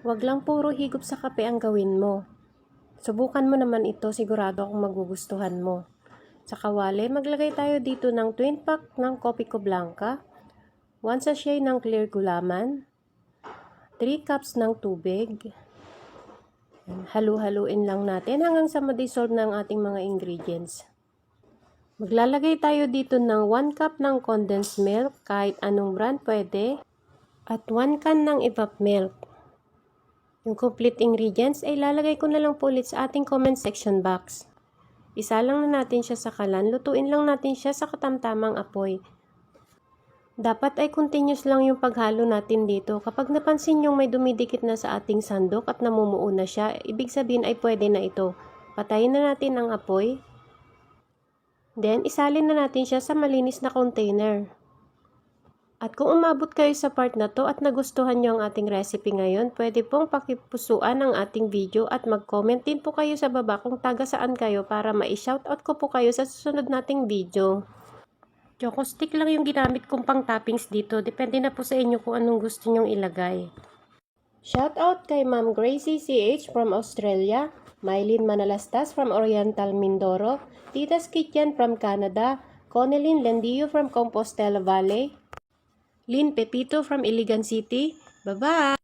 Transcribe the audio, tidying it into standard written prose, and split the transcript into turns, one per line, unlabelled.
Wag lang puro higop sa kape ang gawin mo. Subukan mo naman ito, sigurado akong magugustuhan mo. Sa kawali, maglagay tayo dito ng 20 pack ng Coffee Co Blanca, 1 sachet ng clear gulaman, 3 cups ng tubig. Halu-haluin lang natin hanggang sa ma-dissolve ng ating mga ingredients. Maglalagay tayo dito ng 1 cup ng condensed milk, kahit anong brand pwede, at 1 can ng evap milk. Yung complete ingredients ay lalagay ko na lang po ulit sa ating comment section box. Isa lang na natin siya sa kalan, lutuin lang natin siya sa katamtamang apoy. Dapat ay continuous lang yung paghalo natin dito. Kapag napansin yung may dumidikit na sa ating sandok at namumuo na siya, ibig sabihin ay pwede na ito. Patayin na natin ang apoy. Then, isalin na natin siya sa malinis na container. At kung umabot kayo sa part na to at nagustuhan nyo ang ating recipe ngayon, pwede pong pakipusuan ang ating video at mag-comment din po kayo sa baba kung taga saan kayo para ma-shoutout ko po kayo sa susunod nating video. Choco stick lang yung ginamit kong pang toppings dito. Depende na po sa inyo kung anong gusto nyong ilagay. Shoutout kay Ma'am Gracie CH from Australia, Mylene Manalastas from Oriental Mindoro, Tita's Kitchen from Canada, Conelyn Lendio from Compostela Valley, Lynn Pepito from Iligan City. Bye-bye!